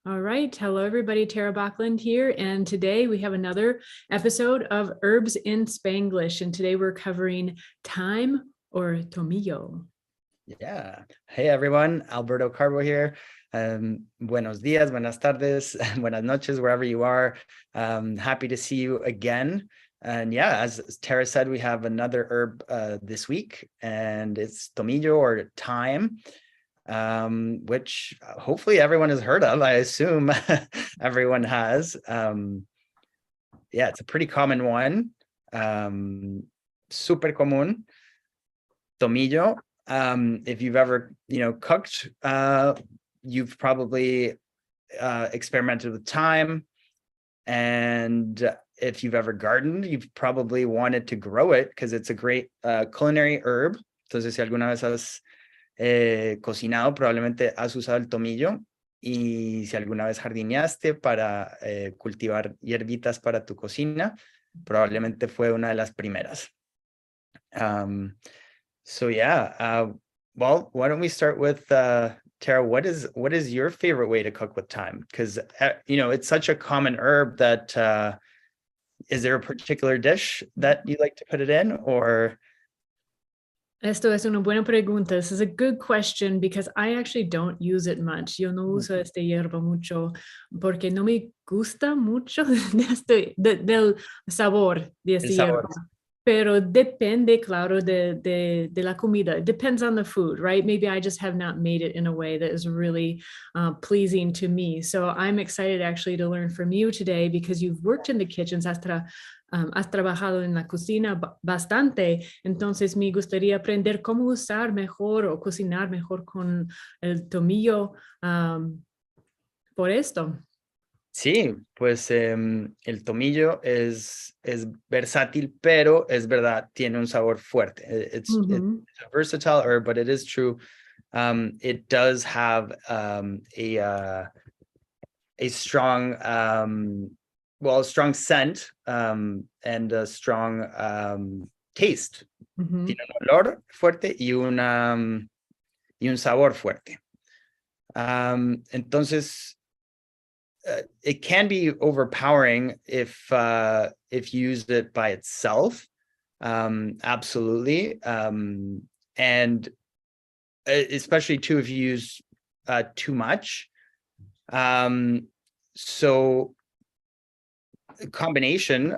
All right. Hello, everybody. Tara Bachland here. And today we have another episode of Herbs in Spanglish. And today we're covering thyme or tomillo. Yeah. Hey, everyone. Alberto Carbo here. Buenos días, buenas tardes, buenas noches, wherever you are. Happy to see you again. And yeah, as Tara said, we have another herb this week, and it's tomillo or thyme. Which hopefully everyone has heard of. I assume everyone has. Yeah, it's a pretty common one. Super común. Tomillo. If you've ever, cooked, you've probably experimented with thyme. And if you've ever gardened, you've probably wanted to grow it because it's a great culinary herb. Entonces, si alguna vez has cocinado, probablemente has usado el tomillo, y si alguna vez jardineaste para cultivar hierbitas para tu cocina, probablemente fue una de las primeras. So yeah, well, why don't we start with Tara? What is your favorite way to cook with thyme? Because it's such a common herb that is there a particular dish that you like to put it in, or? Esto es una buena pregunta. This is a good question because I actually don't use it much. Yo no uso este hierba mucho porque no me gusta mucho del sabor de este hierba. Pero depende, claro, de la comida. It depends on the food, right? Maybe I just have not made it in a way that is really pleasing to me. So I'm excited actually to learn from you today because you've worked in the kitchens, has trabajado en la cocina bastante. Entonces me gustaría aprender cómo usar mejor o cocinar mejor con el tomillo por esto. Sí, pues el tomillo es versátil, pero es verdad, tiene un sabor fuerte. It's a versatile herb, but it is true. It does have a strong, strong scent and a strong taste. Tiene un olor fuerte y un sabor fuerte. Entonces, it can be overpowering if you use it by itself. Absolutely. And especially too if you use too much. So combination,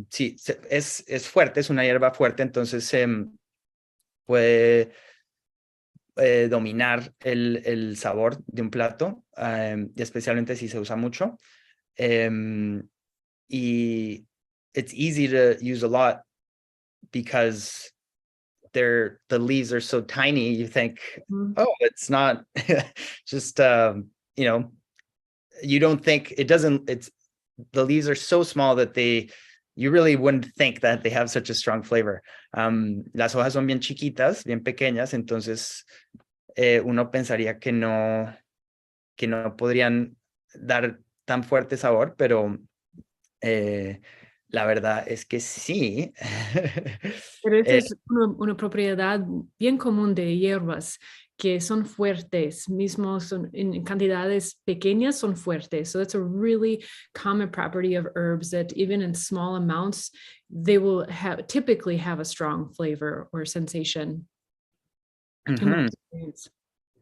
sí, es fuerte, es una hierba fuerte, entonces puede dominar el sabor de un plato, especialmente si se usa mucho. Y it's easy to use a lot because the leaves are so tiny. You think, oh, it's not just, you don't think the leaves are so small that you really wouldn't think that they have such a strong flavor. Las hojas son bien chiquitas, bien pequeñas, entonces uno pensaría que no podrían dar tan fuerte sabor, pero la verdad es que sí. Pero esta es una propiedad bien común de hierbas que son fuertes, mismo en cantidades pequeñas son fuertes. So that's a really common property of herbs that even in small amounts, they will typically have a strong flavor or sensation.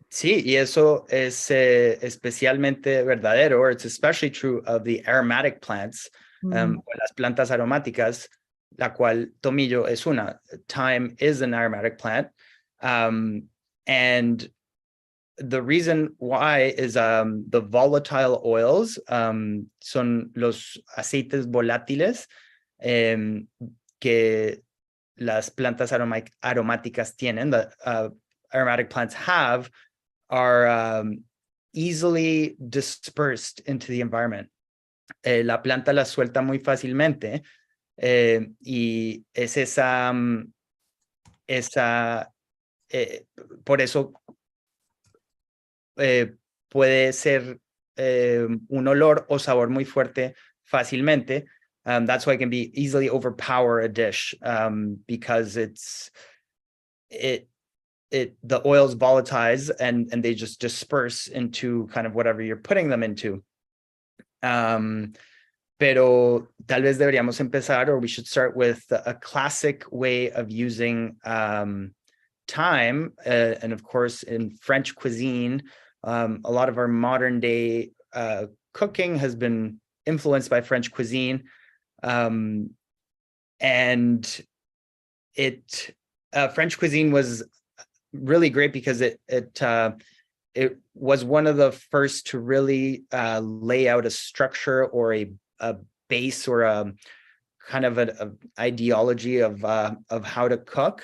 Sí, y eso es especialmente verdadero. It's especially true of the aromatic plants, las plantas aromáticas, la cual tomillo es una. Thyme is an aromatic plant. And the reason why is the volatile oils, son los aceites volátiles que las plantas aromáticas tienen, the aromatic plants have, are easily dispersed into the environment. La planta las suelta muy fácilmente, y es por eso puede ser un olor o sabor muy fuerte fácilmente. That's why it can be easily overpower a dish, because the oils volatilize and they just disperse into kind of whatever you're putting them into. Pero tal vez deberíamos empezar, or we should start with a classic way of using thyme. And of course, in French cuisine, a lot of our modern day cooking has been influenced by French cuisine. And French cuisine was really great because it was one of the first to really lay out a structure or a base or a kind of an ideology of how to cook.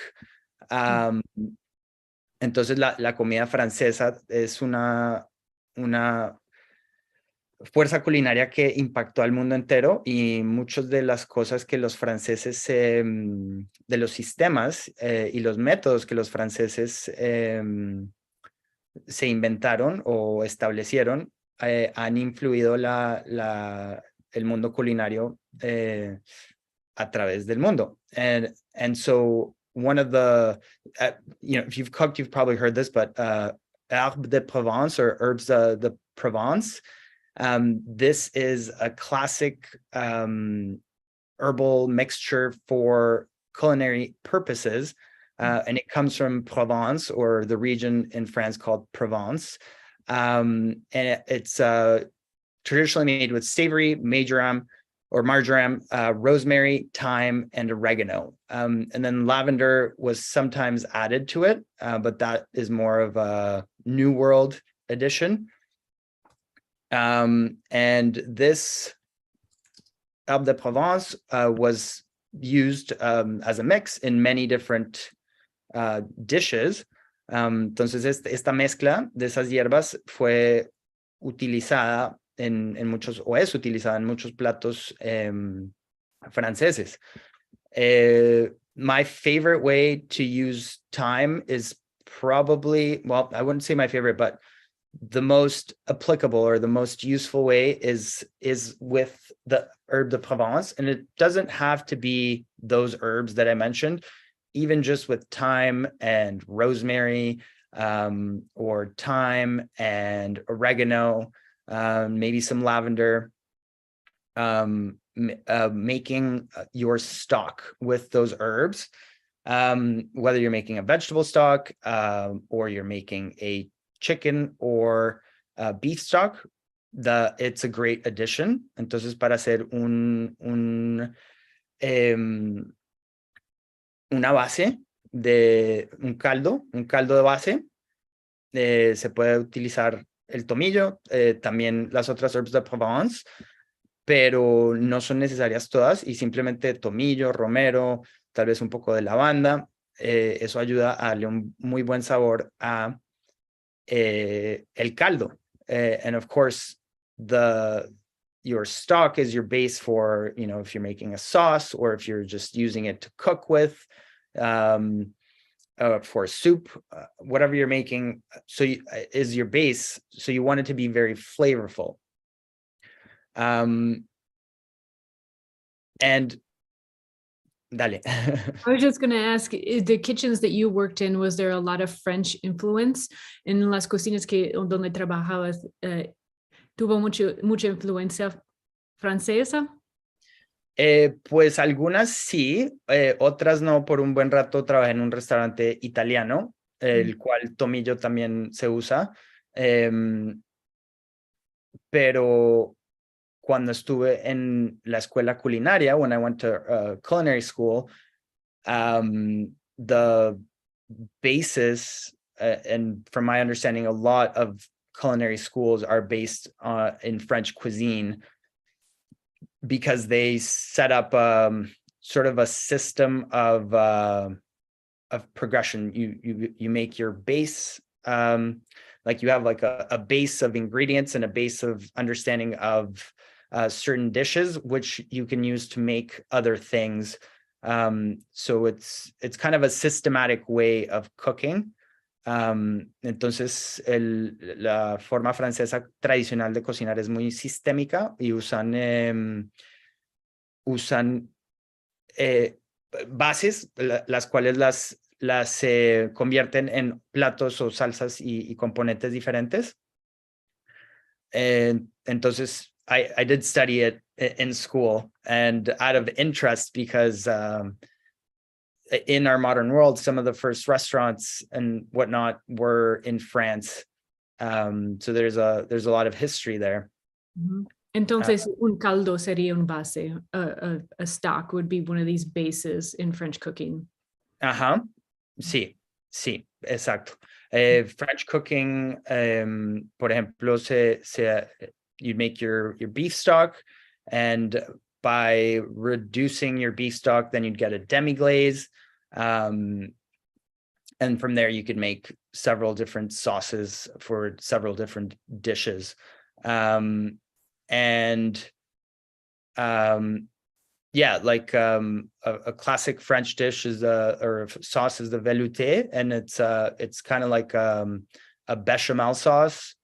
Entonces la comida francesa es una fuerza culinaria que impactó al mundo entero, y muchas de las cosas que los franceses, de los sistemas y los métodos que los franceses se inventaron o establecieron, han influido el mundo culinario a través del mundo. And so one of the, if you've cooked, you've probably heard this, but herbes de Provence, or herbs de Provence, this is a classic herbal mixture for culinary purposes. And it comes from Provence, or the region in France called Provence. And it's traditionally made with savory, marjoram, rosemary, thyme, and oregano. And then lavender was sometimes added to it, but that is more of a New World addition. And this herbe de Provence was used as a mix in many different dishes. Entonces esta mezcla de esas hierbas fue utilizada en muchos, o es utilizada en muchos platos franceses. My favorite way to use thyme is probably, well, I wouldn't say my favorite, but the most applicable or the most useful way is with the herbe de Provence. And it doesn't have to be those herbs that I mentioned. Even just with thyme and rosemary, or thyme and oregano, maybe some lavender, making your stock with those herbs, whether you're making a vegetable stock, or you're making a chicken or beef stock, it's a great addition. Entonces, para hacer una base de un caldo de base, se puede utilizar el tomillo, también las otras herbes de Provence, pero no son necesarias todas, y simplemente tomillo, romero, tal vez un poco de lavanda, eso ayuda a darle un muy buen sabor a el caldo. And of course, your stock is your base for, if you're making a sauce, or if you're just using it to cook with, for soup, whatever you're making, is your base. So you want it to be very flavorful. And dale. I was just going to ask, the kitchens that you worked in, was there a lot of French influence? En las cocinas donde trabajabas, ¿tuvo mucha influencia francesa? Pues algunas sí, otras no. Por un buen rato trabajé en un restaurante italiano, el cual tomillo también se usa. Pero cuando estuve en la escuela culinaria, when I went to culinary school, the basis, and from my understanding, a lot of culinary schools are based in French cuisine, because they set up sort of a system of progression. You make your base, like you have like a base of ingredients and a base of understanding of certain dishes, which you can use to make other things. So it's kind of a systematic way of cooking. Entonces la forma francesa tradicional de cocinar es muy sistémica, y usan bases, las cuales las convierten en platos o salsas y componentes diferentes. Entonces I did study it in school, and out of interest, because in our modern world, some of the first restaurants and whatnot were in France. So there's a lot of history there. Entonces, un caldo sería un base. A stock would be one of these bases in French cooking. Ajá. Sí, exacto. French cooking, por ejemplo, you'd make your beef stock, and by reducing your beef stock, then you'd get a demi-glaze. And from there, you could make several different sauces for several different dishes. Yeah, like a classic French dish is or sauce is the velouté, and it's kind of like a bechamel sauce.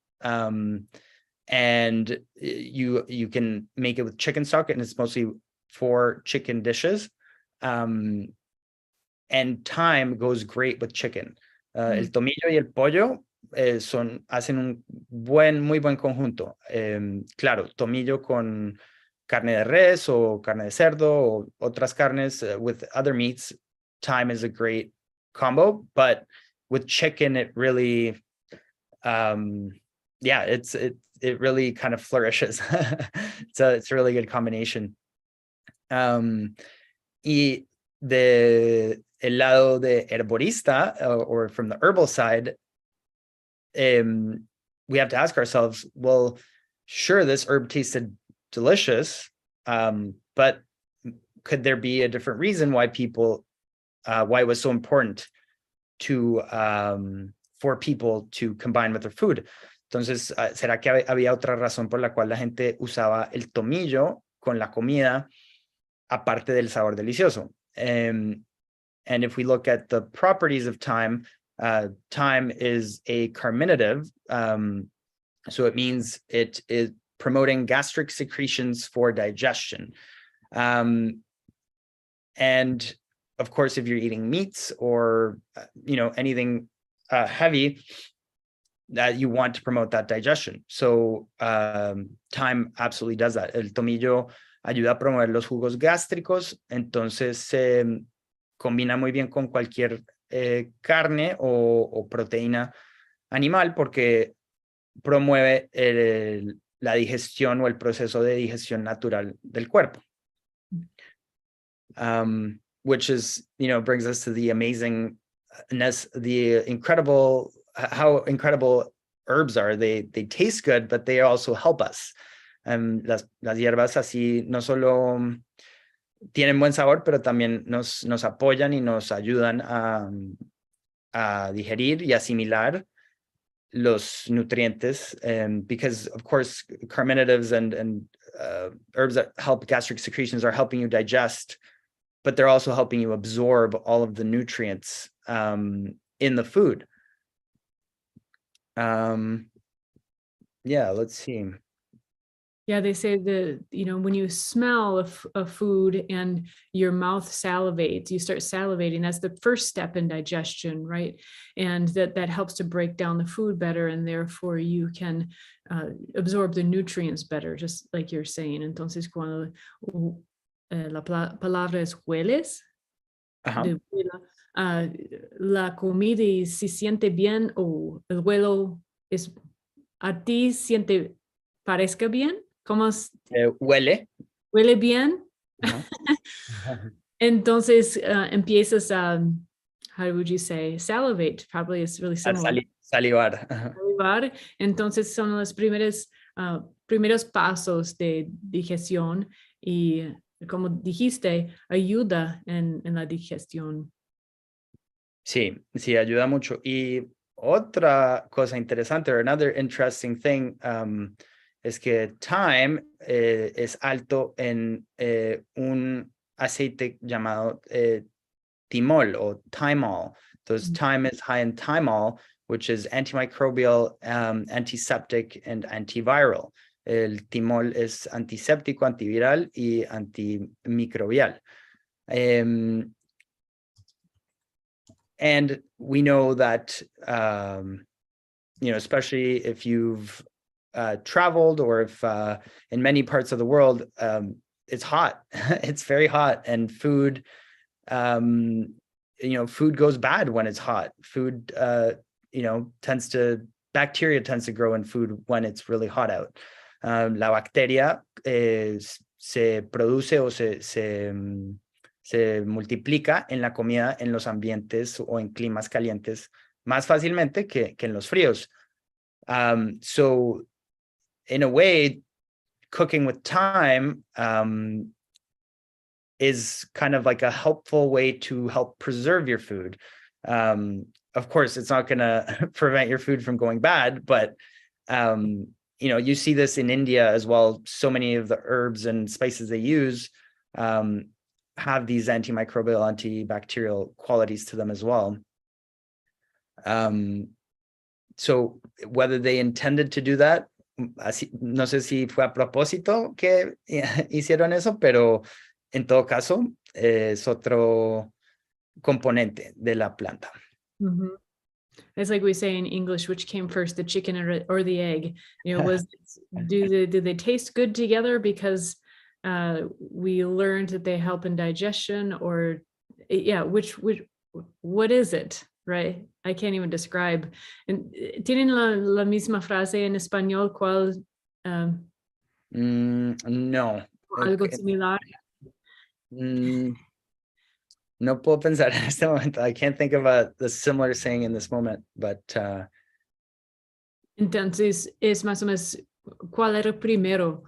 And you can make it with chicken stock, and it's mostly for chicken dishes. And thyme goes great with chicken. El tomillo y el pollo hacen un muy buen conjunto. Claro, tomillo con carne de res o carne de cerdo o otras carnes, with other meats, thyme is a great combo. But with chicken, it really, it really kind of flourishes. It's a really good combination. Y el lado de herborista, or from the herbal side, we have to ask ourselves, well, sure, this herb tasted delicious, but could there be a different reason why why it was so important for people to combine with their food? Entonces, ¿será que había otra razón por la cual la gente usaba el tomillo con la comida, aparte del sabor delicioso? And if we look at the properties of thyme, thyme is a carminative. So it means it is promoting gastric secretions for digestion. And of course, if you're eating meats or anything heavy, that you want to promote that digestion. So thyme absolutely does that. El tomillo ayuda a promover los jugos gástricos, entonces combina muy bien con cualquier carne o proteína animal, porque promueve la digestión o el proceso de digestión natural del cuerpo. Which is, brings us to the how incredible herbs are. They taste good, but they also help us. Las hierbas así no solo tienen buen sabor, pero también nos apoyan y nos ayudan a digerir y asimilar los nutrientes, because of course carminatives and herbs that help gastric secretions are helping you digest, but they're also helping you absorb all of the nutrients in the food. Let's see. Yeah, they say that, when you smell a food and your mouth salivates, you start salivating. That's the first step in digestion, right? And that helps to break down the food better, and therefore you can absorb the nutrients better, just like you're saying. Entonces, cuando la palabra es hueles, la comida y si siente bien, o el huelo es a ti siente parezca bien. ¿Cómo huele bien? Entonces empiezas a, how would you say, salivate, probably is really similar. Salivar. Salivar. Entonces son los primeros pasos de digestión, y como dijiste, ayuda en la digestión. Sí, ayuda mucho. Y otra cosa interesante, or another interesting thing, es que thyme es alto en un aceite llamado thymol o thymol. Entonces, thyme is high in thymol, which is antimicrobial, antiseptic, and antiviral. El thymol es antiséptico, antiviral y antimicrobial. And we know that, especially if you've traveled, or if in many parts of the world, it's hot. It's very hot, and food, food goes bad when it's hot. Food, bacteria tends to grow in food when it's really hot out. La bacteria se produce o se multiplica en la comida en los ambientes o en climas calientes más fácilmente que en los fríos. So in a way, cooking with thyme is kind of like a helpful way to help preserve your food. Of course, it's not going to prevent your food from going bad, but you see this in India as well. So many of the herbs and spices they use have these antimicrobial, antibacterial qualities to them as well. So whether they intended to do that, no sé si fue a propósito que hicieron eso, pero en todo caso es otro componente de la planta. Mm-hmm. It's like we say in English, which came first, the chicken or the egg? Do they taste good together because we learned that they help in digestion, or what is it, right? I can't even describe. ¿Tienen la misma frase en español? ¿Cuál? No. Algo similar. No puedo pensar en este momento. I can't think of the similar saying in this moment, but entonces es más o menos, ¿cuál era primero?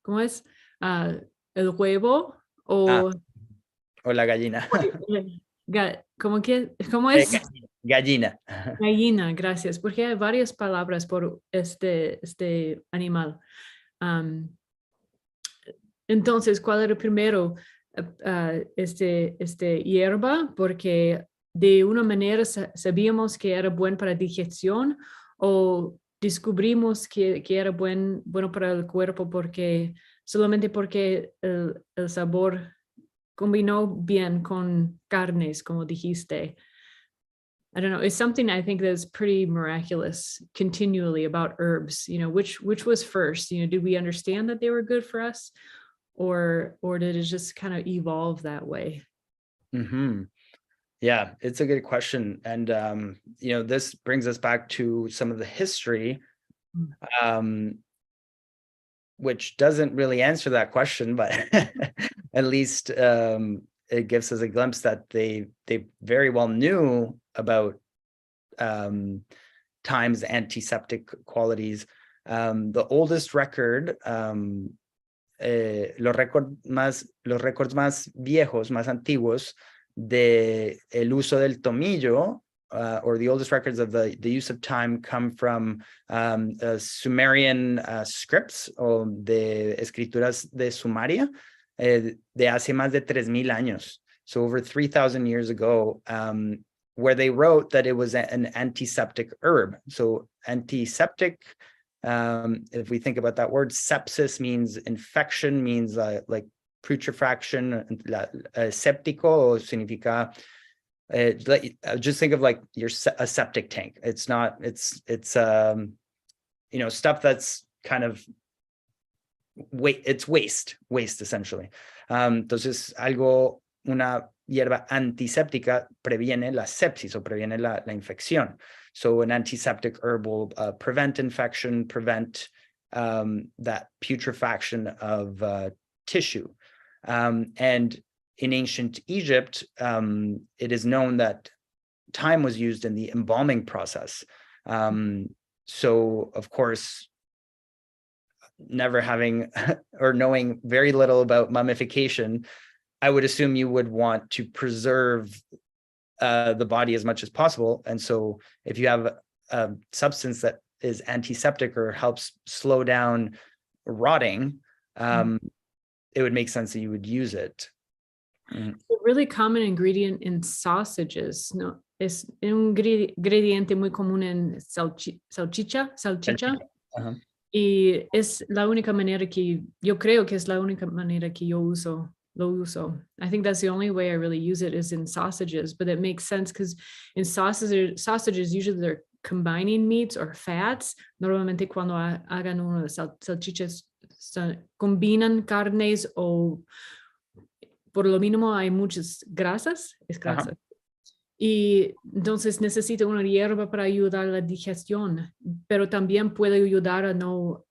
¿Cómo es? ¿El huevo o la gallina? ¿Cómo es? Gallina. Gallina, gracias, porque hay varias palabras por este animal. Entonces, ¿cuál era primero? Hierba, porque de una manera sabíamos que era bueno para digestión, o descubrimos que era bueno para el cuerpo solamente porque el sabor combinó bien con carnes, como dijiste. I don't know, it's something I think that's pretty miraculous continually about herbs, which was first, did we understand that they were good for us, or did it just kind of evolve that way? Mm-hmm. Yeah, it's a good question. And, this brings us back to some of the history, which doesn't really answer that question, but at least it gives us a glimpse that they very well knew about thyme's antiseptic qualities. The oldest record, los récords más viejos, más antiguos de el uso del tomillo, or the oldest records of the use of thyme, come from Sumerian scripts, o de escrituras de Sumaria, de hace más de 3,000 años. So over 3,000 years ago, where they wrote that it was an antiseptic herb. So antiseptic, if we think about that word, sepsis means infection, means like putrefaction. Séptico significa, just think of like a septic tank. It's not, it's stuff that's kind of it's waste essentially. Entonces una hierba antiséptica previene la sepsis, o previene la infección. So an antiseptic herb will prevent infection, prevent that putrefaction of tissue. And in ancient Egypt, it is known that thyme was used in the embalming process. So, of course, never having or knowing very little about mummification, I would assume you would want to preserve the body as much as possible. And so if you have a substance that is antiseptic or helps slow down rotting, it would make sense that you would use it. A really common ingredient in sausages, ¿no? Es un ingrediente muy común en salchicha. Y es la única manera que yo creo que es la única manera que yo uso lo uso. I think that's the only way I really use it is in sausages, but it makes sense because in sausages usually they're combining meats or fats. Normalmente cuando hagan uno de salchichas combinan carnes o por lo mínimo hay muchas grasas, es grasa. Ajá. Y entonces necesita una hierba para ayudar a la digestión, pero también puede ayudar a no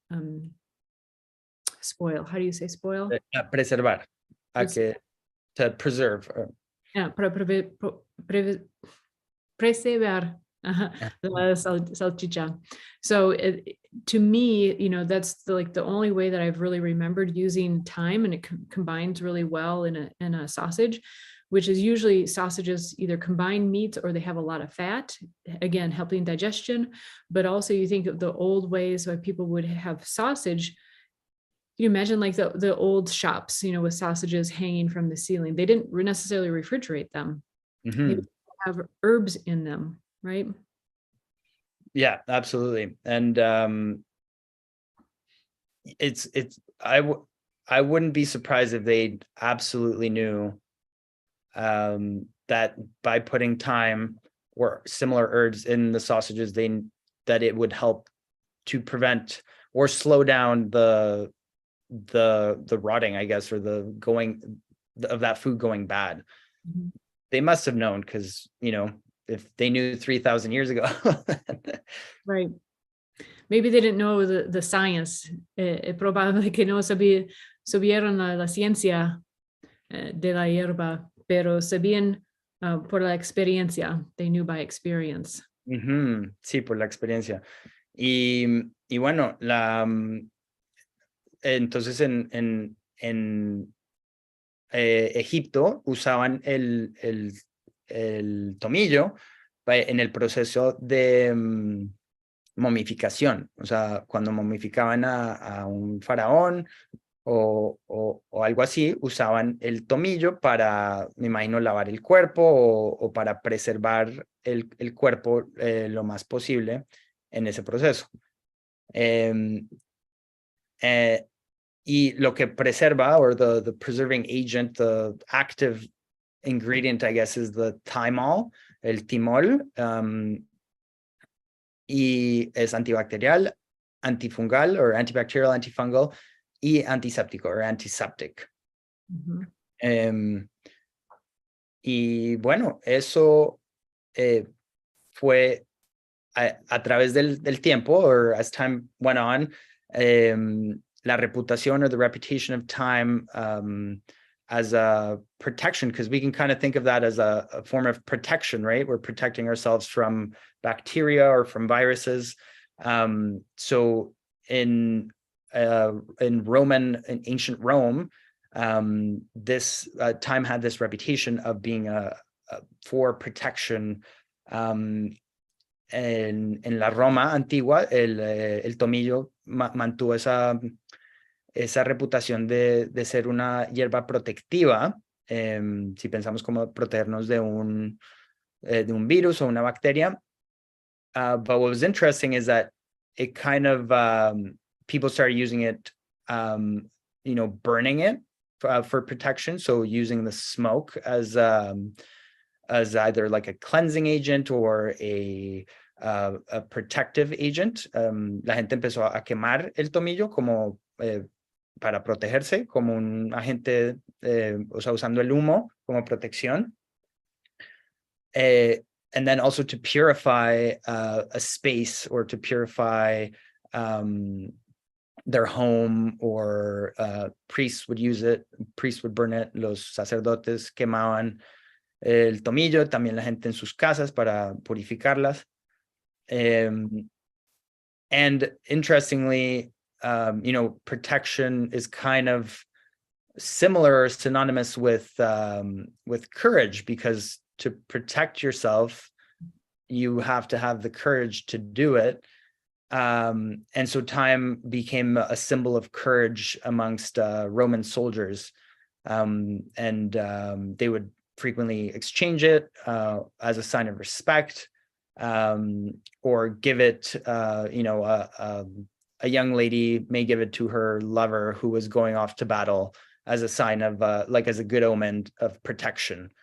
spoil. How do you say spoil? A preservar, to preserve. Yeah, para preservar la salchicha. So to me, that's the only way that I've really remembered using thyme, and it combines really well in a sausage, which is usually sausages either combine meats or they have a lot of fat, again, helping digestion. But also you think of the old ways where people would have sausage. You imagine like the old shops, with sausages hanging from the ceiling. They didn't necessarily refrigerate them. Mm-hmm. They would have herbs in them, right? Yeah, absolutely. And I wouldn't be surprised if they absolutely knew that by putting thyme or similar herbs in the sausages, that it would help to prevent or slow down the rotting, I guess, or the going of that food going bad. Mm-hmm. They must have known, because if they knew 3,000 years ago. Right. Maybe they didn't know the science. Es probable que no supieron la ciencia de la hierba, pero sabían por la experiencia. They knew by experience. Uh-huh. Sí, por la experiencia. Y bueno, entonces en Egipto usaban el tomillo en el proceso de momificación. O sea, cuando momificaban a un faraón o algo así, usaban el tomillo para, me imagino, lavar el cuerpo o para preservar el cuerpo lo más posible en ese proceso. Y lo que preserva, or the preserving agent, the active ingredient, I guess, is the thymol, el thymol, y es antibacterial, antifungal, or antibacterial, antifungal, y antiséptico, or antiseptic. Mm-hmm. Y bueno, eso fue a través del tiempo, or as time went on, la reputación, or the reputation of thyme as a protection, because we can kind of think of that as a form of protection, right? We're protecting ourselves from bacteria or from viruses. So in ancient Rome, this thyme had this reputation of being for protection. En la Roma antigua, el tomillo mantuvo esa reputación de ser una hierba protectiva, si pensamos como protegernos de un virus o una bacteria. But what was interesting is that it kind of, people started using it, burning it for protection. So using the smoke as either like a cleansing agent or a protective agent. La gente empezó a quemar el tomillo como para protegerse, como un agente, o sea, usando el humo como protección. And then also to purify a space, or to purify their home, or priests would use it, priests would burn it, los sacerdotes quemaban el tomillo, también la gente en sus casas para purificarlas. And interestingly, protection is kind of similar, synonymous with courage, because to protect yourself, you have to have the courage to do it. And so thyme became a symbol of courage amongst Roman soldiers. And they would frequently exchange it as a sign of respect, or give it, a young lady may give it to her lover who was going off to battle as a sign of like as a good omen of protection.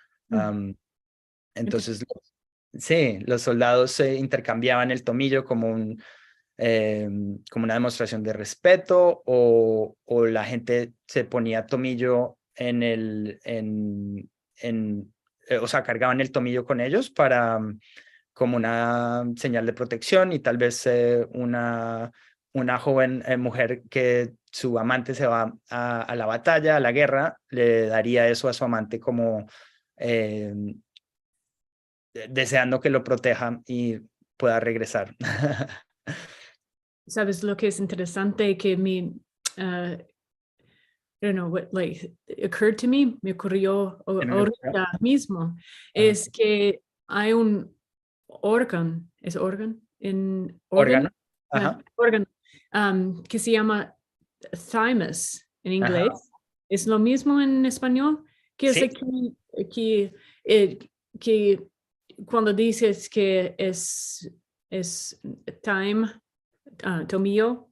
Entonces, sí, los soldados se intercambiaban el tomillo como como una demostración de respeto, o la gente se ponía tomillo o sea, cargaban el tomillo con ellos para como una señal de protección, y tal vez una joven mujer que su amante se va a la batalla, a la guerra, le daría eso a su amante como deseando que lo proteja y pueda regresar. ¿Sabes lo que es interesante? Que me, I don't know what like occurred to me, me ocurrió ahorita mismo, es que hay un órgano, ¿es órgano? Órgano. Órgano, que se llama Thymus en inglés. ¿Es lo mismo en español? Que es que cuando dices que es Thyme, Tomillo,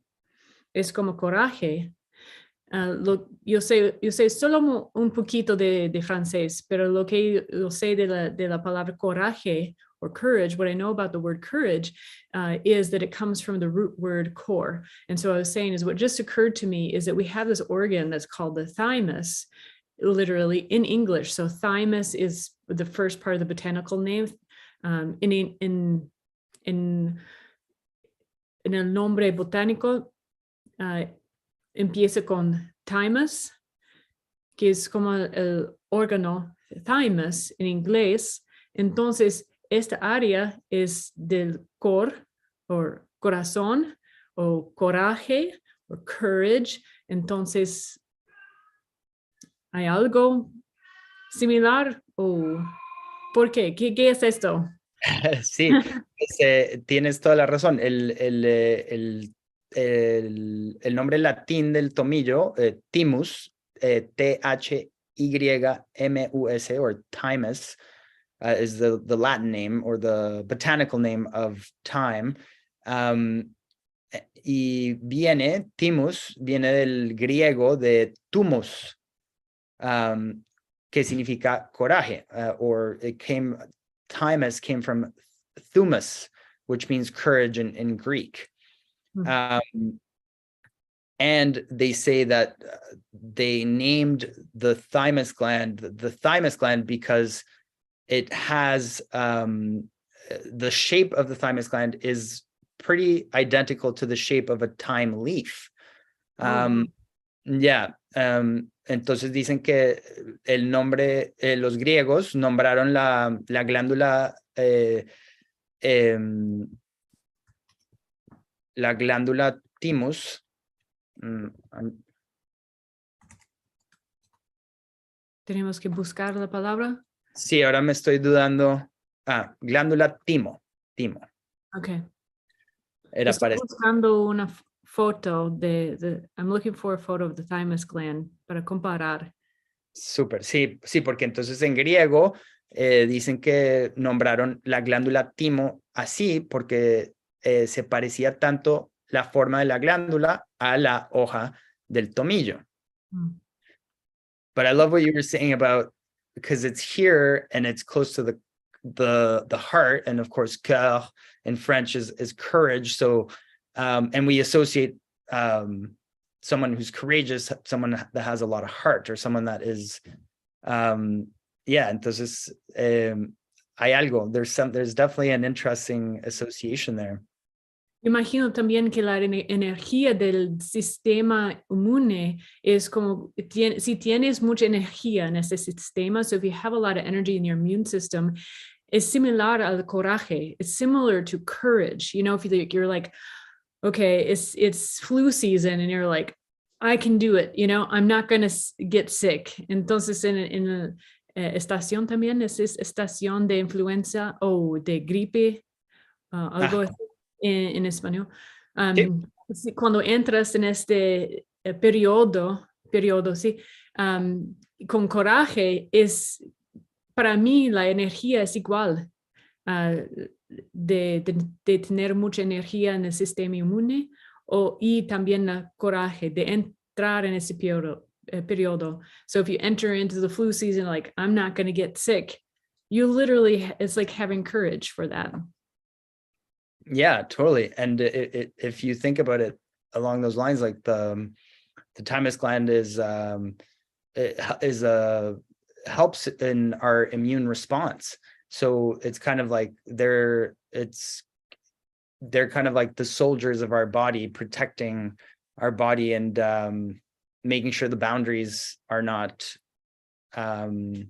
es como coraje. Yo sé solo un poquito de francés, pero lo que yo sé de la palabra coraje or courage, what I know about the word courage is that it comes from the root word core. And so I was saying is what just occurred to me is that we have this organ that's called the thymus, literally in English. So thymus is the first part of the botanical name. En el nombre botánico empieza con thymus, que es como el órgano thymus en inglés. Entonces, esta área es del core, o corazón, o coraje, o courage. Entonces, ¿hay algo similar? ¿O por qué? ¿Qué es esto? Sí, tienes toda la razón. El nombre latín del tomillo, Thymus, Thymus, or Thymus, is the Latin name or the botanical name of thyme. Y Thymus viene del griego de thumos, que significa coraje, or Thymus came from Thymus, which means courage in Greek. And they say that they named the thymus gland because it has the shape of the thymus gland is pretty identical to the shape of a thyme leaf. Entonces dicen que el nombre, los griegos nombraron la glándula, la glándula thymus. Tenemos que buscar la palabra. Sí, ahora me estoy dudando. Glándula timo. Okay. Estoy buscando una foto I'm looking for a photo of the thymus gland para comparar. Súper, sí, porque entonces en griego dicen que nombraron la glándula timo así porque se parecía tanto la forma de la glándula a la hoja del tomillo. But I love what you were saying about, because it's here and it's close to the heart, and of course cœur in French is courage. So and we associate someone who's courageous, someone that has a lot of heart, or someone that is entonces hay algo, there's definitely an interesting association there. Imagino también que la energía del sistema inmune es como, si tienes mucha energía en este sistema, so if you have a lot of energy in your immune system, it's similar al coraje. It's similar to courage. You know, if you're like, okay, it's flu season, and you're like, I can do it, you know, I'm not going to get sick. Entonces, en estación también es estación de influenza o de gripe, algo así. En español. Sí. Cuando entras en este periodo, sí, con coraje, para mí la energía es igual, de tener mucha energía en el sistema inmune, y también el coraje de entrar en ese periodo. So if you enter into the flu season, like, I'm not going to get sick, you literally, it's like having courage for that. Yeah, totally. And if you think about it along those lines, like the thymus gland helps in our immune response. So it's kind of like they're kind of like the soldiers of our body, protecting our body and making sure the boundaries are not that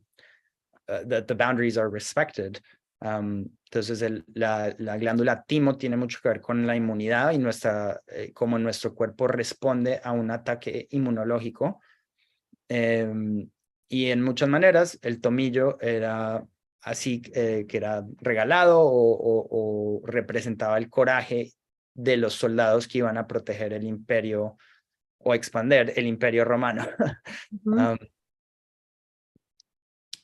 the boundaries are respected. Entonces la glándula timo tiene mucho que ver con la inmunidad y cómo nuestro cuerpo responde a un ataque inmunológico. Y en muchas maneras el tomillo era así, que era regalado o representaba el coraje de los soldados que iban a proteger el imperio o expandir el imperio romano.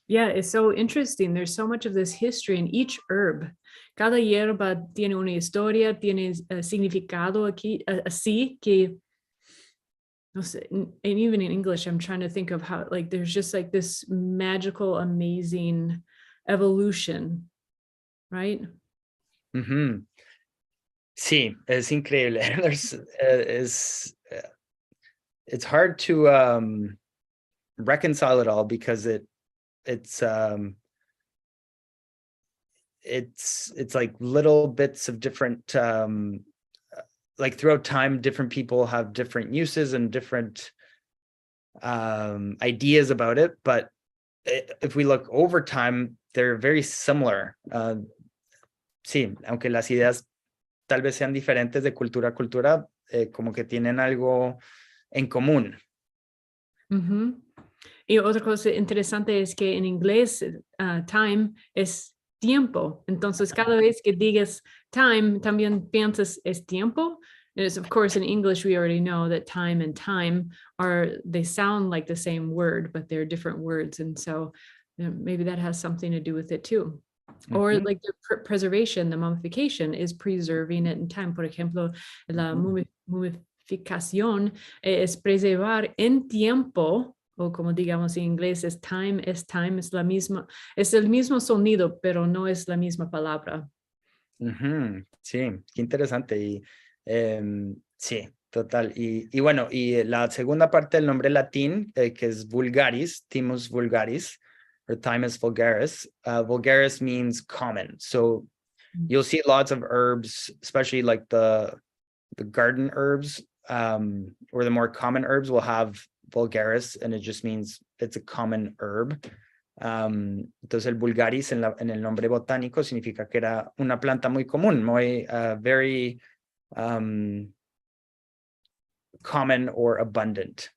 Yeah, it's so interesting. There's so much of this history in each herb. Cada hierba tiene una historia, tiene significado aquí, así que, no sé, and even in English, I'm trying to think of how, like, there's just like this magical, amazing evolution, right? Sí, es increíble. It's hard to reconcile it all because it's like little bits of different like throughout time, different people have different uses and different ideas about it, but if we look over time, they're very similar. Sí, aunque las ideas tal vez sean diferentes de cultura a cultura, como que tienen algo en común. Y otra cosa interesante es que en inglés time es tiempo. Entonces, cada vez que digas time, también piensas es tiempo. And of course, in English, we already know that time and time they sound like the same word, but they're different words. And so maybe that has something to do with it too. Or like the preservation, the mummification is preserving it in time. Por ejemplo, la mummificación es preservar en tiempo, o como digamos en inglés es time, es la misma, es el mismo sonido, pero no es la misma palabra. Sí, qué interesante. Y sí, total. Y bueno, y la segunda parte del nombre latín, que es vulgaris, Thymus vulgaris, or Thymus vulgaris. Vulgaris means common. So you'll see lots of herbs, especially like the garden herbs, or the more common herbs will have vulgaris, and it just means it's a common herb. Entonces el vulgaris en el nombre botánico significa que era una planta muy común, muy very common or abundant.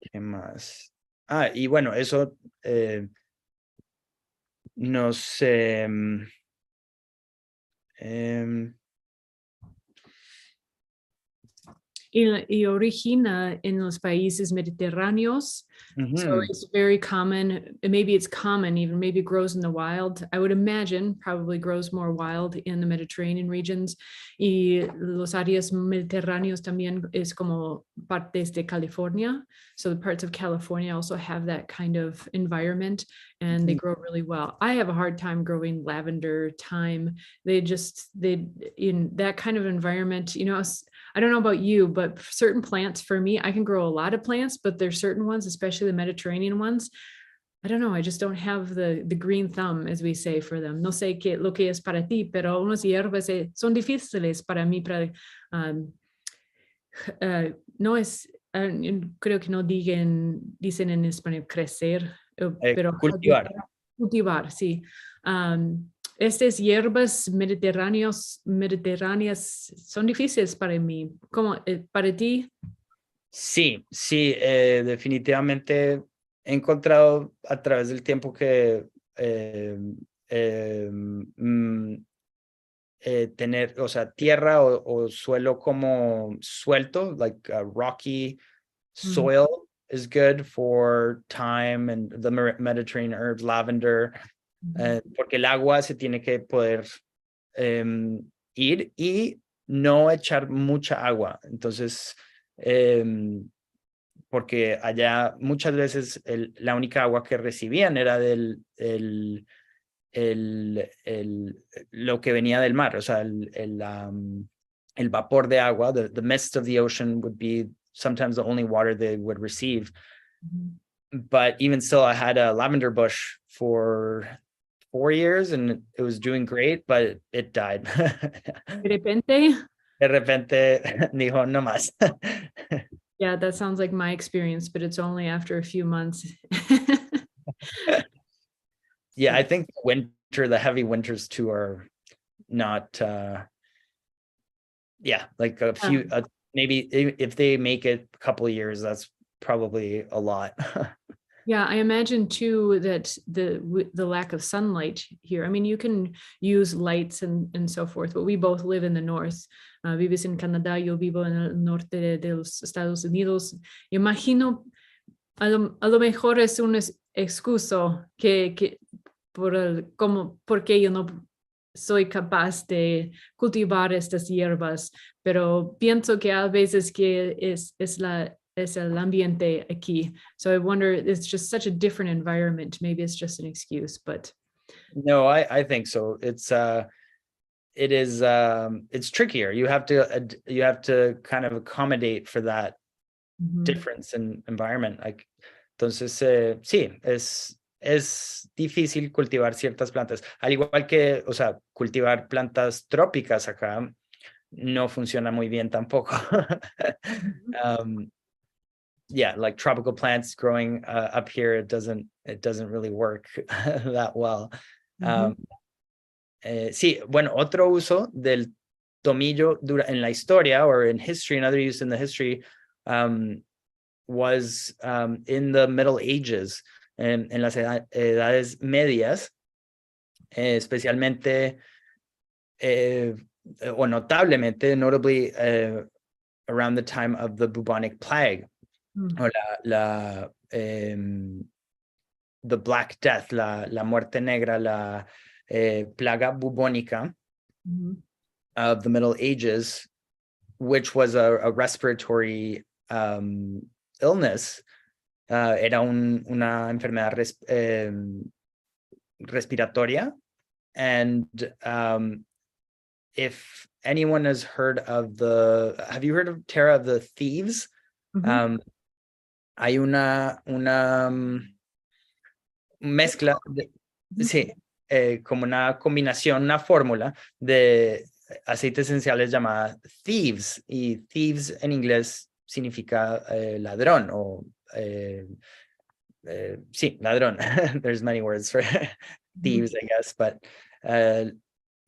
¿Qué más? Y bueno, eso nos y origina en los países mediterráneos. So it's very common. Maybe it's common, even maybe grows in the wild. I would imagine probably grows more wild in the Mediterranean regions. Y los áreas mediterráneos también es como partes de California. So the parts of California also have that kind of environment, and they grow really well. I have a hard time growing lavender, thyme. They in that kind of environment, you know, I don't know about you, but certain plants for me, I can grow a lot of plants, but there's certain ones, especially the Mediterranean ones, I don't know, I just don't have the green thumb, as we say, for them. No sé lo que es para ti, pero unas hierbas son difíciles para mí. No es, creo que no dicen en español crecer, pero cultivar, sí. Estas hierbas mediterráneas son difíciles para mí. ¿Cómo para ti? Sí, definitivamente he encontrado a través del tiempo que tener, o sea, tierra o suelo como suelto, like rocky soil is good for thyme and the Mediterranean herbs, lavender. Porque el agua se tiene que poder ir, y no echar mucha agua. Entonces, porque allá muchas veces la única agua que recibían era lo que venía del mar, o sea, el vapor de agua, the mist of the ocean would be sometimes the only water they would receive. But even still, I had a lavender bush for 4 years and it was doing great, but it died. De repente. De repente dijo, no más. Yeah, that sounds like my experience, but it's only after a few months. Yeah, I think the heavy winters too are not, like a few, maybe if they make it a couple of years, that's probably a lot. Yeah, I imagine too that the lack of sunlight here. I mean, you can use lights and so forth, but we both live in the north. Vives en Canadá, yo vivo en el norte de los Estados Unidos. Imagino, a lo mejor es un excuso que porque yo no soy capaz de cultivar estas hierbas, pero pienso que a veces que es el ambiente aquí. So I wonder, it's just such a different environment. Maybe it's just an excuse, but. No, I think so. It's trickier. You have to kind of accommodate for that difference in environment. Like, entonces, sí, es difícil cultivar ciertas plantas. Al igual que, o sea, cultivar plantas trópicas acá no funciona muy bien tampoco. Yeah, like tropical plants growing up here, it doesn't really work that well. Sí, bueno, otro uso del tomillo en la historia, or in history, another use in the history, was in the Middle Ages, en las edades medias, especialmente o notablemente, notably around the time of the bubonic plague, o the Black Death, la muerte negra, la plaga bubónica of the Middle Ages, which was a respiratory illness. Era una enfermedad respiratoria. And if anyone has heard of have you heard of, Tara, of the thieves? Hay una mezcla, sí, como una combinación, una fórmula de aceites esenciales llamada thieves, y thieves en inglés significa ladrón o sí, ladrón. There's many words for thieves, I guess, but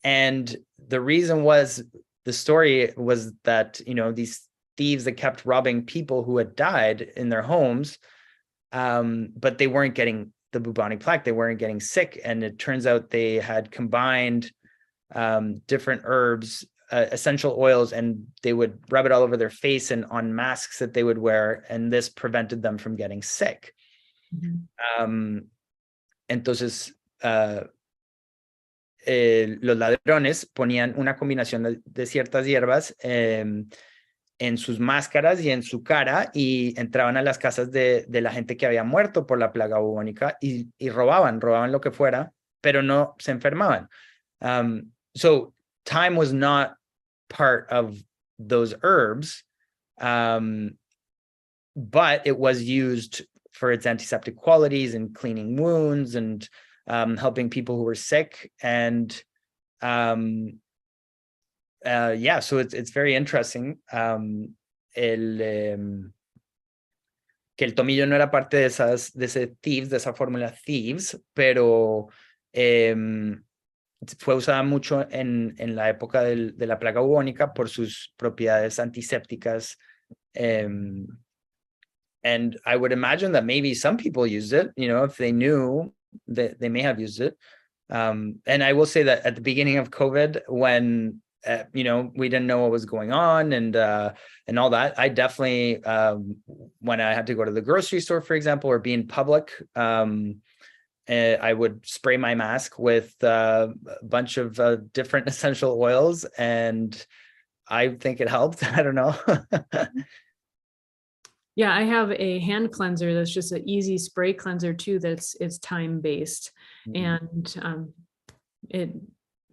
and the reason was, the story was that, these thieves that kept robbing people who had died in their homes, but they weren't getting the bubonic plague, they weren't getting sick, and it turns out they had combined different herbs, essential oils, and they would rub it all over their face and on masks that they would wear, and this prevented them from getting sick. Entonces, los ladrones ponían una combinación de ciertas hierbas en sus máscaras y en su cara, y entraban a las casas de la gente que había muerto por la plaga bubónica y robaban lo que fuera, pero no se enfermaban. So thyme was not part of those herbs, but it was used for its antiseptic qualities and cleaning wounds and helping people who were sick. And yeah, so it's very interesting. Que el tomillo no era parte de ese thieves, de esa fórmula thieves, pero fue usada mucho en la época de la plaga bubónica por sus propiedades antisépticas. And I would imagine that maybe some people used it, if they knew, that they may have used it. And I will say that at the beginning of COVID, when we didn't know what was going on and all that, I definitely, when I had to go to the grocery store, for example, or be in public, I would spray my mask with a bunch of different essential oils and I think it helped. I don't know. Yeah, I have a hand cleanser that's just an easy spray cleanser too. It's Thyme based, and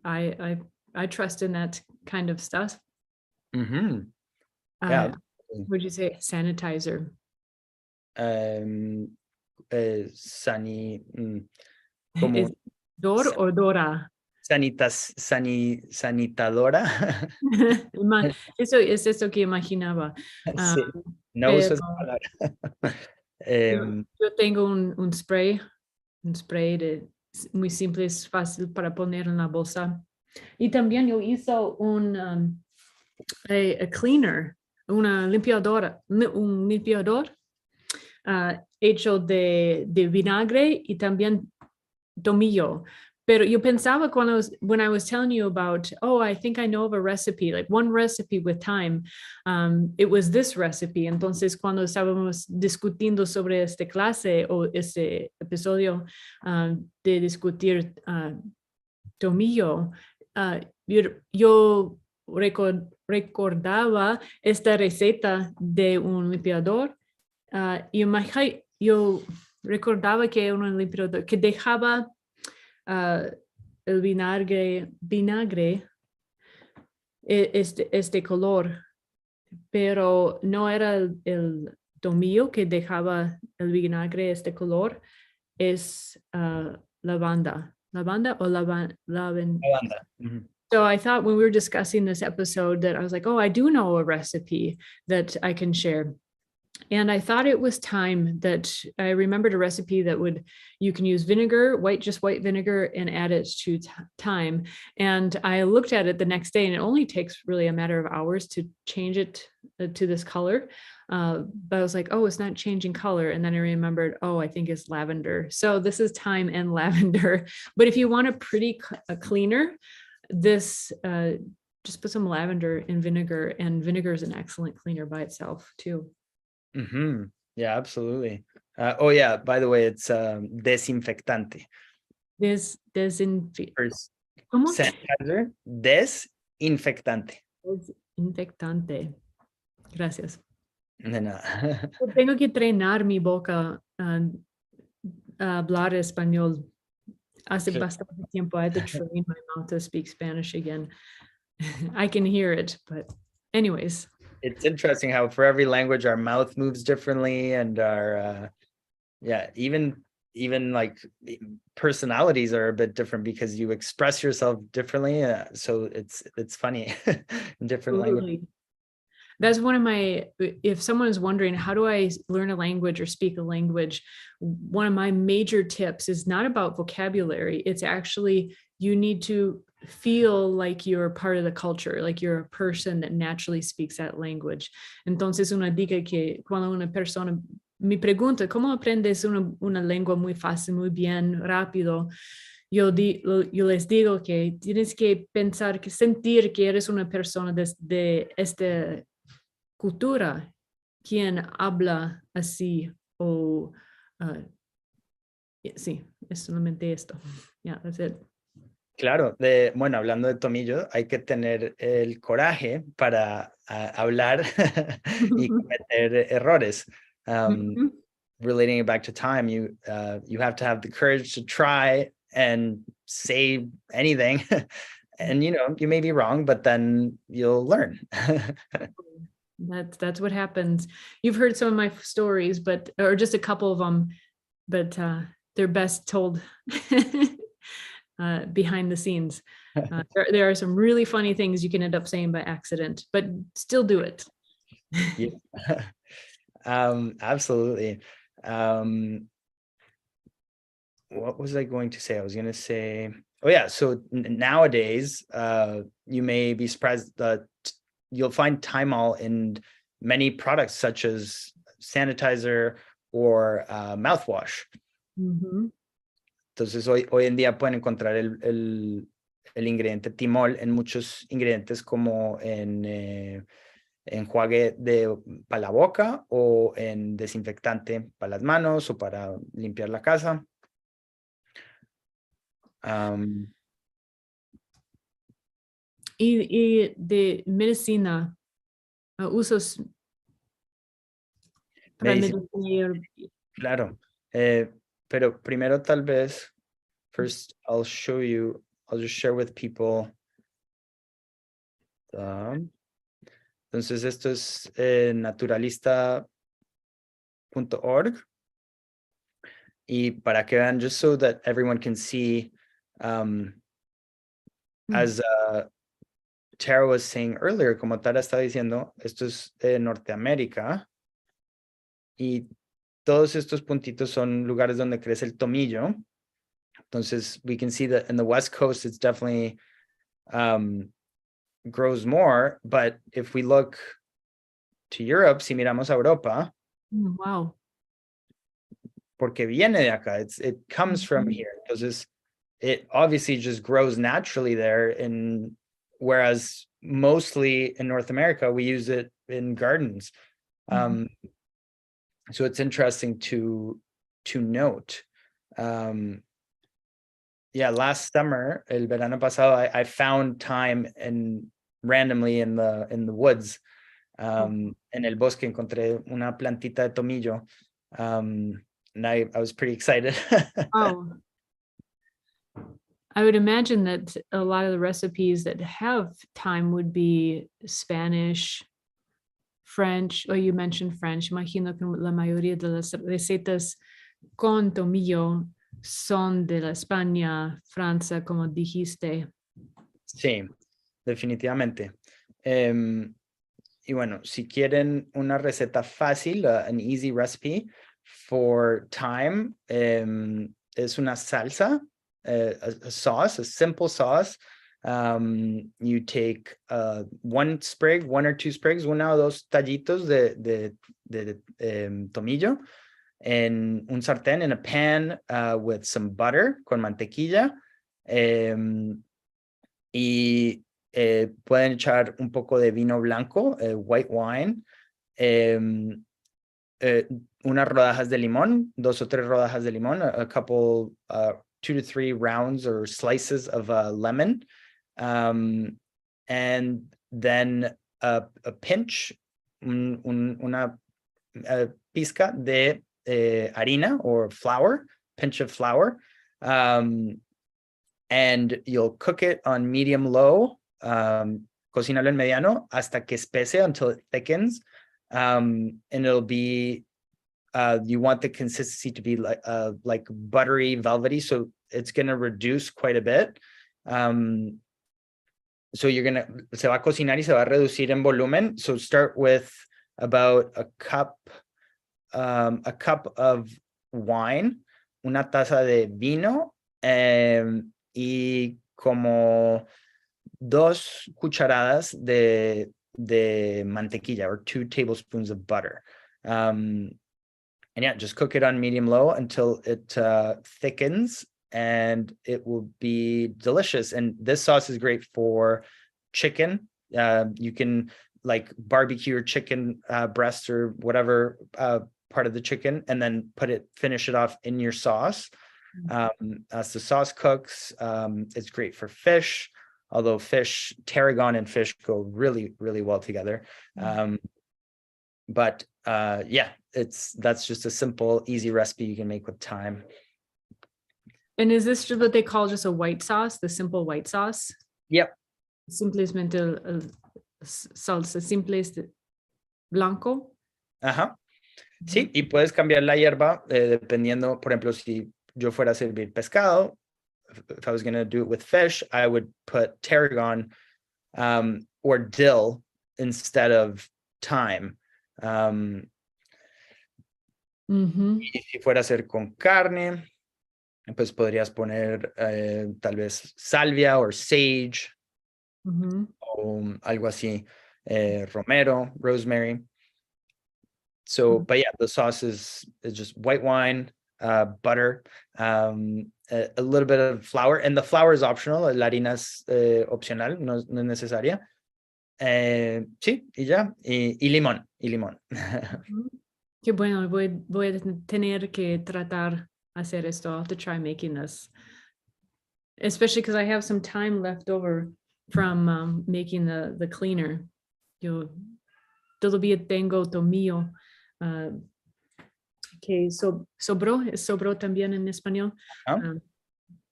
I trust in that kind of stuff. Yeah. Would you say sanitizer? Como Is Dor or Dora? sanitadora. Eso es eso que imaginaba. Sí, no uso esa palabra. Yo tengo un spray muy simple, es fácil para poner en la bolsa. Y también yo hice un a cleaner, una limpiadora, un limpiador hecho de vinagre y también tomillo. Pero yo pensaba when I was telling you about, oh, I think I know of a recipe, like one recipe with thyme, it was this recipe. Entonces, cuando estábamos discutiendo sobre esta clase o este episodio de discutir tomillo, yo recordaba esta receta de un limpiador y yo recordaba que era un limpiador que dejaba el vinagre este color, pero no era el tomillo que dejaba el vinagre este color, es lavanda o lavanda. So I thought when we were discussing this episode that I was like, oh, I do know a recipe that I can share. And I thought it was thyme that I remembered a recipe that you can use vinegar, just white vinegar, and add it to thyme. And I looked at it the next day, and it only takes really a matter of hours to change it to this color. But I was like, oh, it's not changing color. And then I remembered, oh, I think it's lavender. So this is thyme and lavender. But if you want a pretty cleaner, this just put some lavender in vinegar, and vinegar is an excellent cleaner by itself too. Yeah, absolutely. Oh yeah, by the way, it's desinfectante. ¿Cómo? Sanitizer, desinfectante. Desinfectante. Gracias. De nada. Tengo que entrenar mi boca a hablar español. Hace bastante tiempo. I had to train my mouth to speak Spanish again. I can hear it, but anyways. It's interesting how for every language our mouth moves differently, and our even like personalities are a bit different because you express yourself differently. So it's funny in different languages. That's one of my, if someone is wondering, how do I learn a language or speak a language? One of my major tips is not about vocabulary. It's actually, you need to feel like you're part of the culture, like you're a person that naturally speaks that language. Entonces, una diga que cuando una persona me pregunta, ¿cómo aprendes una lengua muy fácil, muy bien, rápido? Yo les digo que tienes que pensar, que sentir que eres una persona de esta cultura, quien habla así o sí, es solamente esto. Yeah, that's it. Claro, bueno, hablando de Tomillo, hay que tener el coraje para hablar y cometer errores. Relating it back to time, you have to have the courage to try and say anything. And you may be wrong, but then you'll learn. That's what happens. You've heard some of my stories, or just a couple of them, but they're best told behind the scenes. There are some really funny things you can end up saying by accident, but still do it. Yeah. Absolutely. What was I going to say? I was going to say, oh yeah, so nowadays you may be surprised that you'll find Thymol in many products such as sanitizer or mouthwash. Entonces hoy en día pueden encontrar el ingrediente timol en muchos ingredientes, como en enjuague para la boca o en desinfectante para las manos o para limpiar la casa. Y de medicina, usos para Medicina, medicina. claro. Pero primero tal vez, first I'll just share with people. Entonces esto es naturalista.org. Y para que vean, just so that everyone can see, as Tara was saying earlier, como Tara estaba diciendo, esto es Norteamérica. Y todos estos puntitos son lugares donde crece el tomillo. Entonces, we can see that in the West Coast, it's definitely grows more. But if we look to Europe, si miramos a Europa, Wow. porque viene de acá, it comes from here. Entonces, it obviously just grows naturally there. And whereas mostly in North America, we use it in gardens. So it's interesting to note. Yeah, last summer, el verano pasado, I found thyme randomly in the woods. En el bosque encontré una plantita de tomillo. And I was pretty excited. Oh. I would imagine that a lot of the recipes that have thyme would be Spanish, French, or you mentioned French. Imagino que la mayoría de las recetas con tomillo son de la España, Francia, como dijiste. Sí, definitivamente. Y bueno, si quieren una receta fácil, an easy recipe for thyme, es una salsa, a sauce, a simple sauce. You take one or two sprigs, una o dos tallitos de tomillo, en un sartén, in a pan with some butter, con mantequilla. Y pueden echar un poco de vino blanco, white wine, unas rodajas de limón, 2 o 3 rodajas de limón, a couple, 2 to 3 rounds or slices of lemon, and then a pinch, una pizca de harina or flour, pinch of flour, and you'll cook it on medium low, cocínalo en mediano hasta que espese, until it thickens, and it'll be, you want the consistency to be like buttery, velvety, so it's going to reduce quite a bit. So se va a cocinar y se va a reducir en volumen. So start with about a cup of wine, una taza de vino, y como 2 cucharadas de mantequilla, or 2 tablespoons of butter. And yeah, just cook it on medium low until it thickens, and it will be delicious. And this sauce is great for chicken. You can like barbecue your chicken breast or whatever part of the chicken, and then finish it off in your sauce. As the sauce cooks, it's great for fish, although tarragon and fish go really, really well together. But yeah, that's just a simple, easy recipe you can make with thyme. And is this just what they call just a white sauce, the simple white sauce? Yep. Simplemente salsa, simple blanco. Ajá. Sí, y puedes cambiar la hierba dependiendo, por ejemplo, si yo fuera a servir pescado, if I was going to do it with fish, I would put tarragon or dill instead of thyme. Y si fuera a hacer con carne, pues podrías poner tal vez salvia or sage, o algo así, romero, rosemary. So, but yeah, the sauce is just white wine, butter, a little bit of flour, and the flour is optional. La harina es opcional, no es necesaria. Sí, y ya, y limón, Qué bueno, voy a tener que tratar hacer esto. I'll have to try making this, especially because I have some time left over from making the cleaner. Yo todavía tengo tomillo que sobró también en español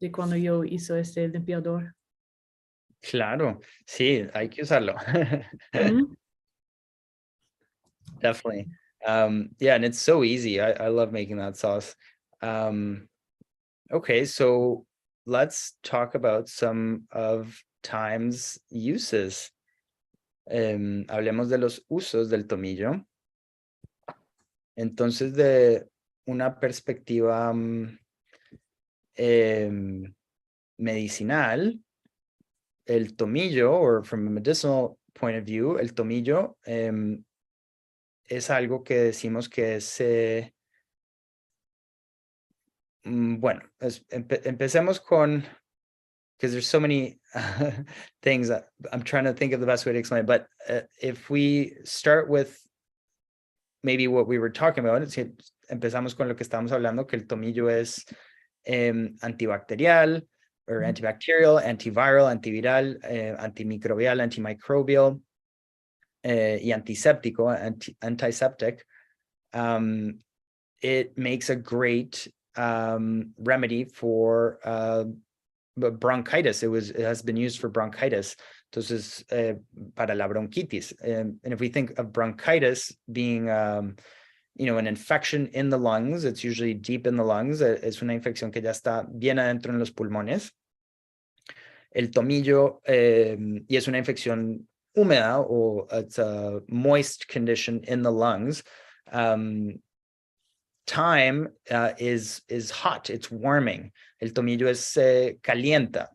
de cuando yo hizo este limpiador. Claro, sí, hay que usarlo. Definitely. Yeah, and it's so easy. I love making that sauce. Okay, so let's talk about some of Thyme's uses. Hablemos de los usos del tomillo. Entonces, de una perspectiva medicinal, el tomillo, or from a medicinal point of view, el tomillo es algo que decimos que es, bueno, empecemos con, because there's so many things that I'm trying to think of the best way to explain it, but if we start with maybe what we were talking about, empezamos con lo que estábamos hablando, que el tomillo es antibacterial, or antibacterial, antiviral, antiviral, antimicrobial, antimicrobial, y antiséptico, antiseptic. It makes a great remedy for bronchitis. It has been used for bronchitis. Entonces, para la bronquitis. And if we think of bronchitis being, you know, an infection in the lungs, it's usually deep in the lungs. Es una infección que ya está bien adentro en los pulmones. El tomillo, y es una infección húmeda, or it's a moist condition in the lungs. Thyme is hot, it's warming. El tomillo es calienta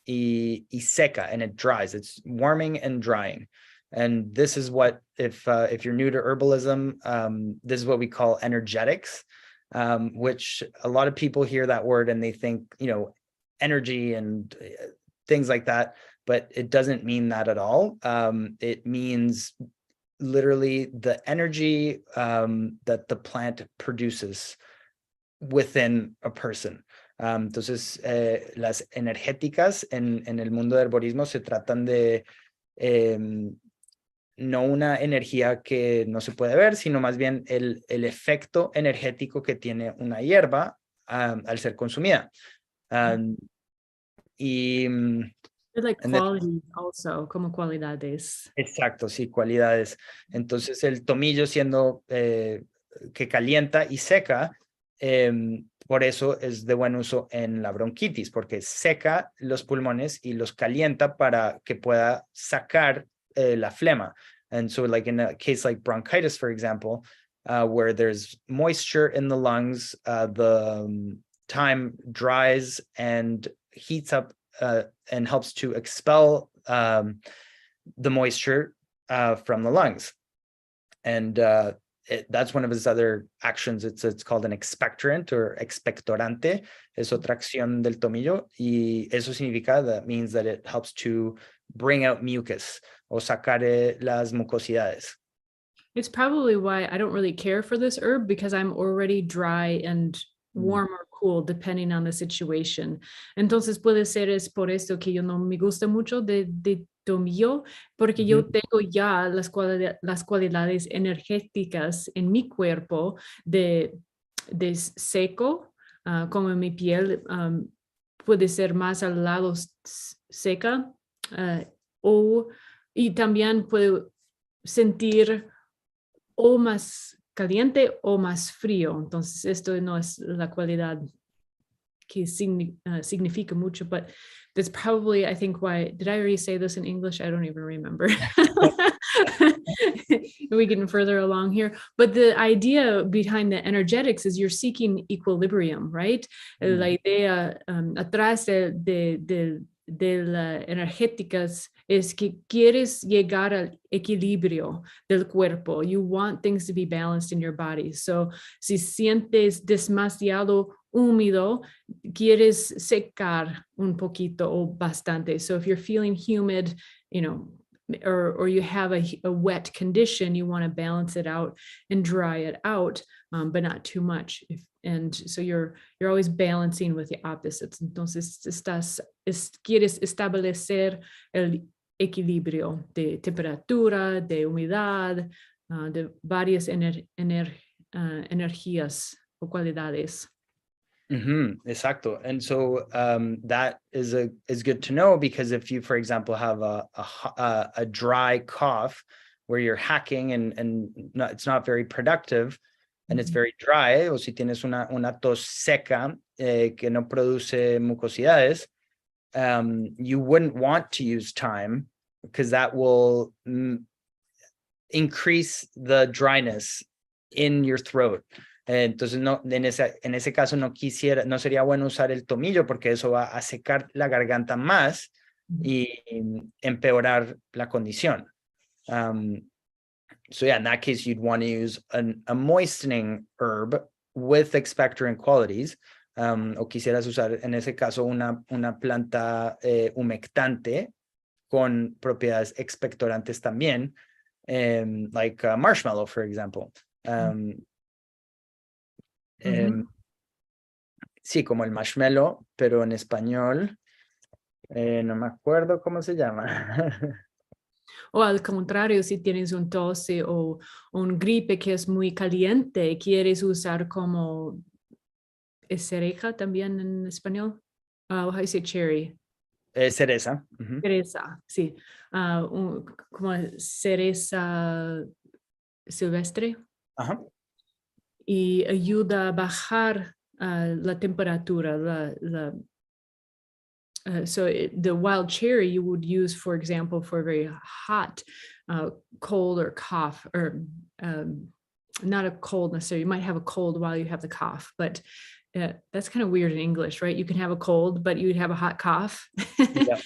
y seca, and it dries. It's warming and drying. And this is what, if you're new to herbalism, this is what we call energetics, which a lot of people hear that word and they think, you know, energy and things like that, but it doesn't mean that at all. It means literally the energy that the plant produces within a person. Entonces, las energéticas en el mundo del herborismo se tratan de no una energía que no se puede ver, sino más bien el efecto energético que tiene una hierba al ser consumida. Y like qualities also, como cualidades. Exacto, sí, cualidades. Entonces el tomillo, siendo que calienta y seca, por eso es de buen uso en la bronquitis, porque seca los pulmones y los calienta para que pueda sacar la flema. And so, like in a case like bronchitis, for example, where there's moisture in the lungs, the thyme dries and heats up and helps to expel the moisture from the lungs. And that's one of his other actions. It's called an expectorant or expectorante. Es otra acción del tomillo. Y eso significa, that means that it helps to bring out mucus o sacar las mucosidades. It's probably why I don't really care for this herb, because I'm already dry and warm or cool depending on the situation. Entonces puede ser es por esto que yo no me gusta mucho de tomillo, porque yo tengo ya las cualidades energéticas en mi cuerpo de seco, como mi piel puede ser más al lado seca, y también puedo sentir o más caliente o más frío. Entonces, esto no es la cualidad que significa mucho, but that's probably, I think, why, did I already say this in English? I don't even remember. We're getting further along here. But the idea behind the energetics is you're seeking equilibrium, right? La idea atrás de las energéticas es que quieres llegar al equilibrio del cuerpo. You want things to be balanced in your body. So, si sientes demasiado húmedo, quieres secar un poquito o bastante. So, if you're feeling humid, you know, or you have a wet condition, you want to balance it out and dry it out, but not too much. And so you're always balancing with the opposites. Entonces quieres establecer el equilibrio de temperatura, de humedad, de varias energías o cualidades. Exacto. And so that is good to know, because if you, for example, have a dry cough where you're hacking and it's not very productive, and it's very dry, o si tienes una tos seca que no produce mucosidades, you wouldn't want to use thyme, because that will increase the dryness in your throat. Entonces, no, en ese caso no sería bueno usar el tomillo, porque eso va a secar la garganta más y empeorar la condición. So yeah, in that case, you'd want to use a moistening herb with expectorant qualities. O quisieras usar, en ese caso, una planta humectante con propiedades expectorantes también, like marshmallow, for example. Sí, como el marshmallow, pero en español no me acuerdo cómo se llama. O al contrario, si tienes un tos o un gripe que es muy caliente, quieres usar como cereja también en español. How do you say cherry? Cereza. Cereza, sí. Como cereza silvestre. Ajá. Y ayuda a bajar la temperatura. So the wild cherry you would use, for example, for a very hot cold or cough, or not a cold necessarily. You might have a cold while you have the cough, but that's kind of weird in English, right? You can have a cold, but you'd have a hot cough. Yeah.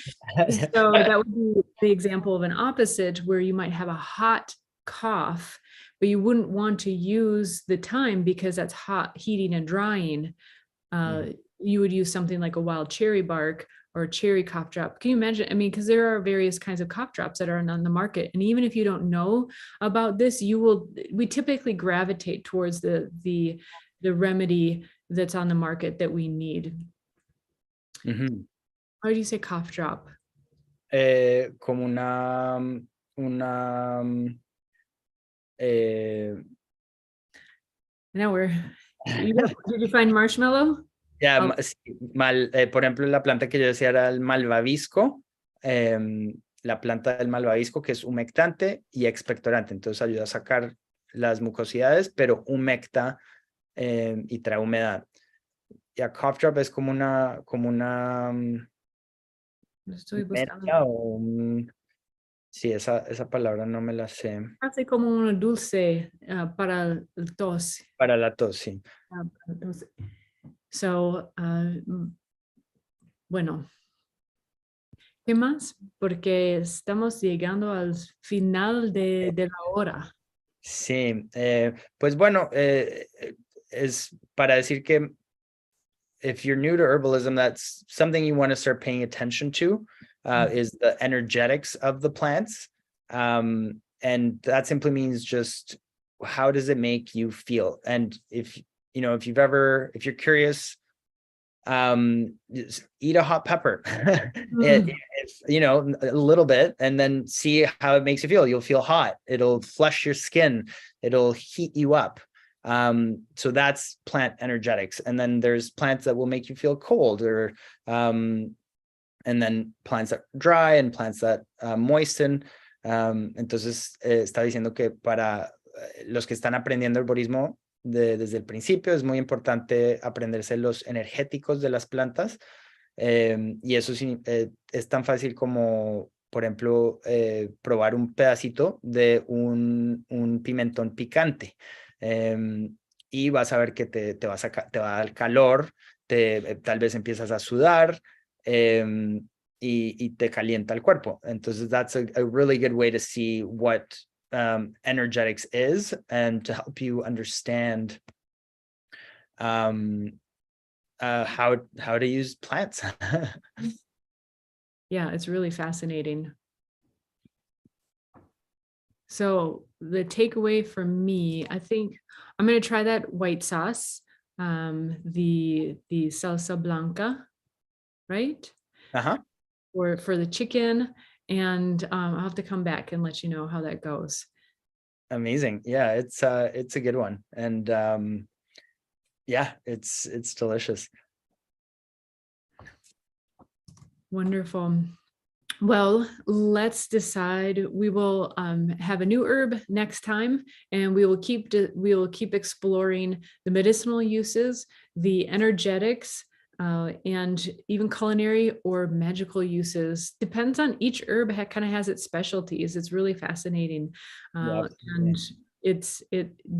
So that would be the example of an opposite, where you might have a hot cough, but you wouldn't want to use the thyme because that's hot, heating, and drying. You would use something like a wild cherry bark or a cherry cough drop. Can you imagine? I mean, because there are various kinds of cough drops that are on the market. And even if you don't know about this, we typically gravitate towards the remedy that's on the market that we need. How do you say cough drop? Como una Now did you find marshmallow? Yeah, por ejemplo, la planta que yo decía era el malvavisco, la planta del malvavisco, que es humectante y expectorante. Entonces ayuda a sacar las mucosidades, pero humecta y trae humedad. Ya cough drop es como una Estoy buscando. Sí, esa palabra no me la sé. Hace como un dulce para el tos. Para la tos, sí. So, bueno, ¿qué más? Porque estamos llegando al final de la hora. Sí, pues bueno, es para decir que if you're new to herbalism, that's something you want to start paying attention to, is the energetics of the plants. And that simply means just how does it make you feel? And if you're curious, just eat a hot pepper, a little bit, and then see how it makes you feel. You'll feel hot. It'll flush your skin. It'll heat you up. So that's plant energetics. And then there's plants that will make you feel cold, or and then plants that dry and plants that moisten. Entonces está diciendo que para los que están aprendiendo herborismo desde el principio es muy importante aprenderse los energéticos de las plantas, y eso sí, es tan fácil como, por ejemplo, probar un pedacito de un pimentón picante. Y vas a ver que te va a dar calor, tal vez empiezas a sudar, y te calienta el cuerpo. Entonces, that's a really good way to see what energetics is, and to help you understand how to use plants. Yeah, it's really fascinating. So the takeaway for me, I think I'm going to try that white sauce. the salsa blanca, right? Uh-huh. Or for the chicken. And I'll have to come back and let you know how that goes. Amazing. Yeah, it's a good one. And yeah, it's delicious. Wonderful. Well, let's decide. We will have a new herb next time, and we will keep exploring the medicinal uses, the energetics, and even culinary or magical uses. Depends on each herb. Kind of has its specialties. It's really fascinating, Yeah, and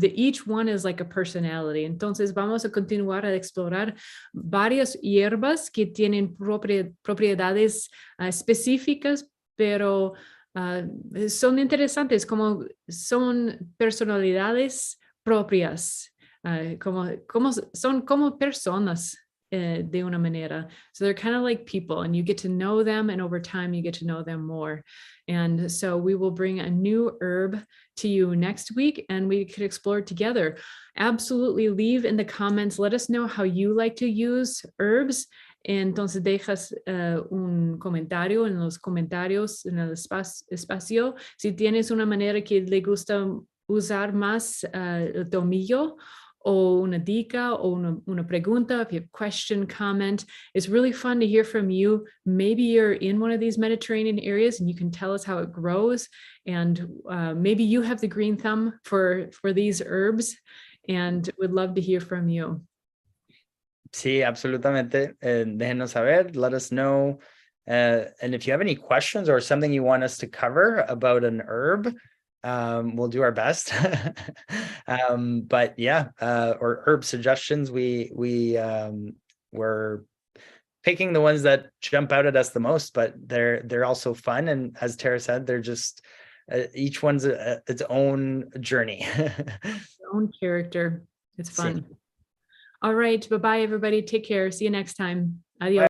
each one is like a personality. Entonces vamos a continuar a explorar varias hierbas que tienen propiedades específicas, pero son interesantes, como son personalidades propias, son como personas de una manera. So they're kind of like people, and you get to know them, and over time you get to know them more. And so we will bring a new herb to you next week, and we could explore it together. Absolutely leave in the comments, let us know how you like to use herbs. Entonces dejas un comentario en los comentarios en el espacio. Si tienes una manera que le gusta usar más el tomillo, o una dica, o una pregunta, if you have a question, comment. It's really fun to hear from you. Maybe you're in one of these Mediterranean areas and you can tell us how it grows. And maybe you have the green thumb for these herbs, and would love to hear from you. Sí, absolutamente. Déjenos saber, let us know. And if you have any questions or something you want us to cover about an herb, we'll do our best. But yeah, or herb suggestions, we're picking the ones that jump out at us the most, but they're also fun. And as Tara said, they're just each one's its own journey. Its own character. It's fun. Sí. All right. Bye-bye, everybody. Take care. See you next time. Adios.